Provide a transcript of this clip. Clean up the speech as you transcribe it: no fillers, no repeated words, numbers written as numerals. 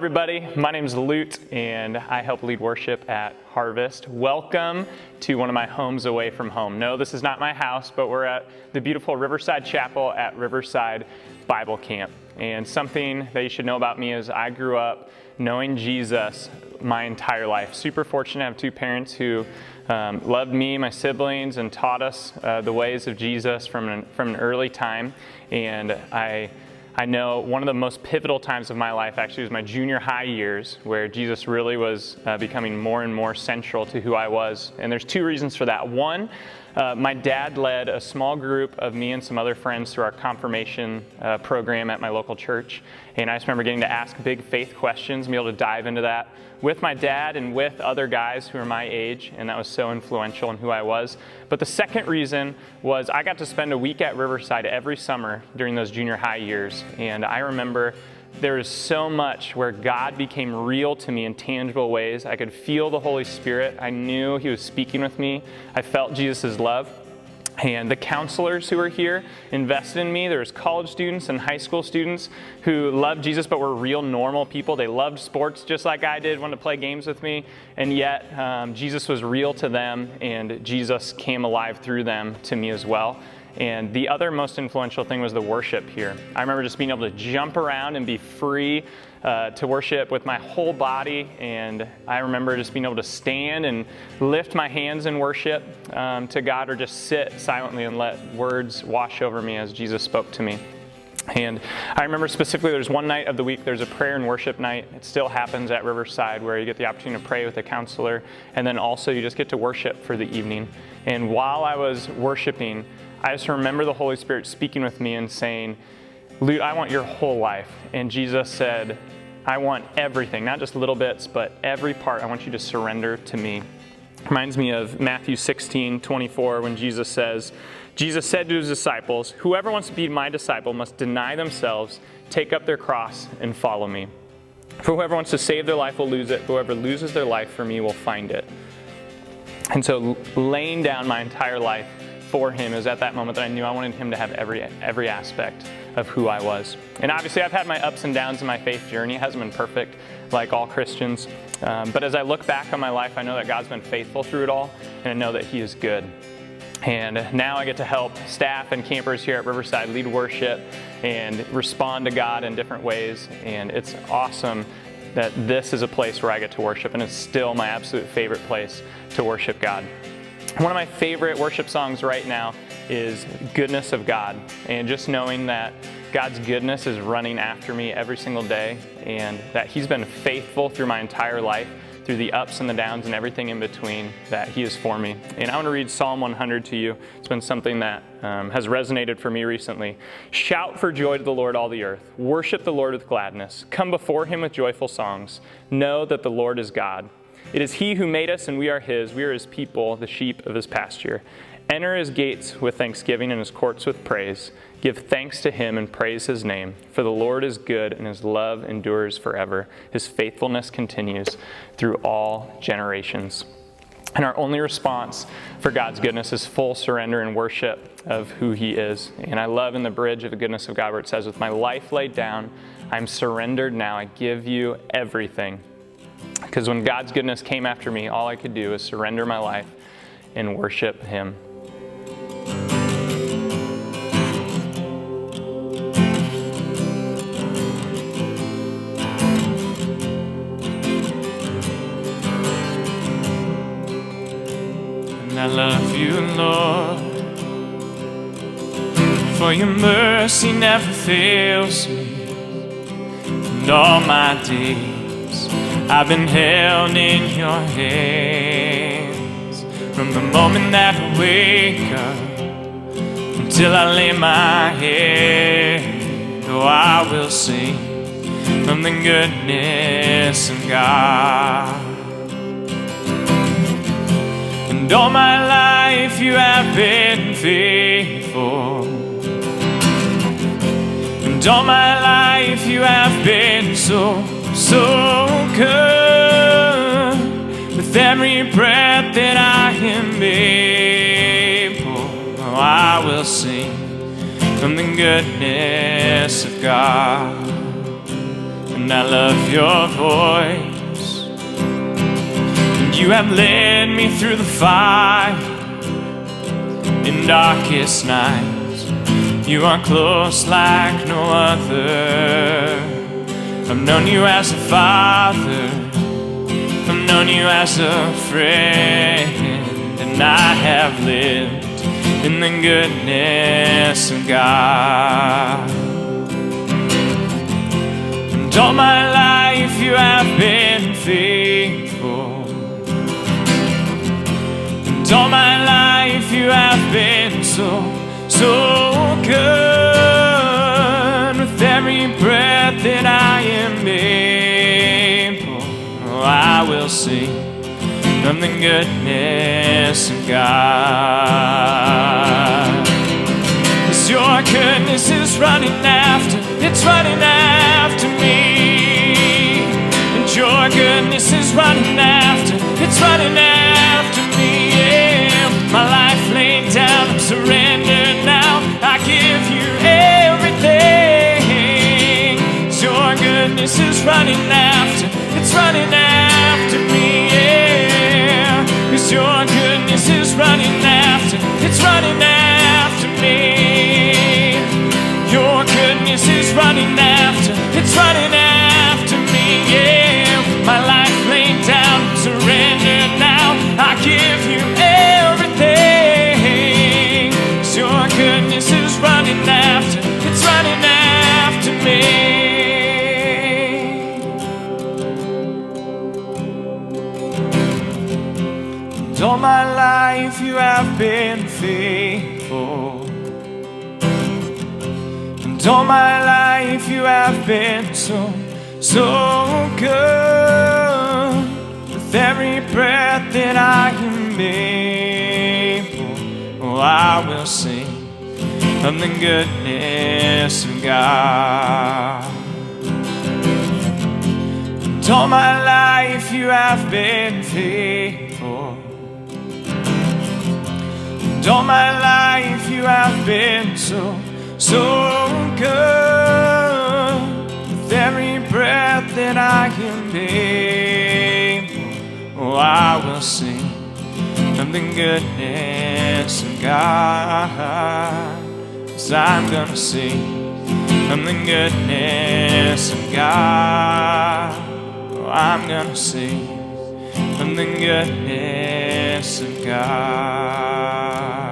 everybody. My name is Lute, and I help lead worship at Harvest. Welcome to one of my homes away from home. No, this is not my house, but we're at the beautiful Riverside Chapel at Riverside Bible Camp. And something that you should know about me is I grew up knowing Jesus my entire life. Super fortunate to have two parents who loved me, my siblings, and taught us the ways of Jesus from an early time. And I know one of the most pivotal times of my life actually was my junior high years, where Jesus really was becoming more and more central to who I was. And there's two reasons for that. One, my dad led a small group of me and some other friends through our confirmation program at my local church. And I just remember getting to ask big faith questions and be able to dive into that with my dad and with other guys who are my age, and that was so influential in who I was. But the second reason was I got to spend a week at Riverside every summer during those junior high years. And I remember there was so much where God became real to me in tangible ways. I could feel the Holy Spirit. I knew He was speaking with me. I felt Jesus' love. And the counselors who were here invested in me. There was college students and high school students who loved Jesus but were real normal people. They loved sports just like I did, wanted to play games with me. And yet Jesus was real to them, and Jesus came alive through them to me as well. And the other most influential thing was the worship here. I remember just being able to jump around and be free to worship with my whole body. And I remember just being able to stand and lift my hands in worship to God, or just sit silently and let words wash over me as Jesus spoke to me. And I remember specifically there's one night of the week, there's a prayer and worship night. It still happens at Riverside, where you get the opportunity to pray with a counselor, and then also you just get to worship for the evening. And while I was worshiping, I just remember the Holy Spirit speaking with me and saying, "Lute, I want your whole life." And Jesus said, "I want everything, not just little bits, but every part. I want you to surrender to me." Reminds me of Matthew 16:24, when Jesus said to his disciples, "Whoever wants to be my disciple must deny themselves, take up their cross, and follow me. For whoever wants to save their life will lose it. Whoever loses their life for me will find it." And so laying down my entire life for Him, is at that moment that I knew I wanted Him to have every aspect of who I was. And obviously I've had my ups and downs in my faith journey. It hasn't been perfect like all Christians. But as I look back on my life, I know that God's been faithful through it all, and I know that He is good. And now I get to help staff and campers here at Riverside lead worship and respond to God in different ways. And it's awesome that this is a place where I get to worship, and it's still my absolute favorite place to worship God. One of my favorite worship songs right now is "Goodness of God," and just knowing that God's goodness is running after me every single day, and that He's been faithful through my entire life, through the ups and the downs and everything in between, that He is for me. And I want to read Psalm 100 to you. It's been something that has resonated for me recently. "Shout for joy to the Lord, all the earth. Worship the Lord with gladness. Come before Him with joyful songs. Know that the Lord is God. It is He who made us, and we are His. We are His people, the sheep of His pasture. Enter His gates with thanksgiving and His courts with praise. Give thanks to Him and praise His name. For the Lord is good, and His love endures forever. His faithfulness continues through all generations." And our only response for God's goodness is full surrender and worship of who He is. And I love in the bridge of the goodness of God where it says, "With my life laid down, I'm surrendered now. I give you everything." Because when God's goodness came after me, all I could do is surrender my life and worship Him. And I love you, Lord, for your mercy never fails me. And all my days I've been held in your hands. From the moment that I wake up until I lay my head, oh, I will sing from the goodness of God. And all my life you have been faithful. And all my life you have been so good. With every breath that I am able, oh, I will sing from the goodness of God. and I love your voice. And you have led me through the fire in darkest nights. You are close like no other. I've known you as a father, I've known you as a friend, and I have lived in the goodness of God. And all my life you have been faithful, and all my life you have been so good. With every breath that I am able, oh, I will sing of the goodness of God. 'Cause your goodness is running after, it's running after me. And your goodness is running after, it's running after me. Yeah, my life laid down, I'm surrendered now. I give you everything. 'Cause your goodness is running after, it's running after me. Yeah, 'cause your goodness is running after, it's running after me. Your goodness is running after, it's running after me. Yeah, my life laid down, surrendered now. I give you everything. 'Cause your goodness is running after, it's running after me. All my life you have been faithful, and all my life you have been so good. With every breath that I am able, oh, I will sing of the goodness of God. And all my life you have been faithful, and all my life you have been so good. With every breath that I am able, oh, I will sing of the goodness of God. 'Cause I'm gonna sing of the goodness of God. Oh, I'm gonna sing of the goodness of God.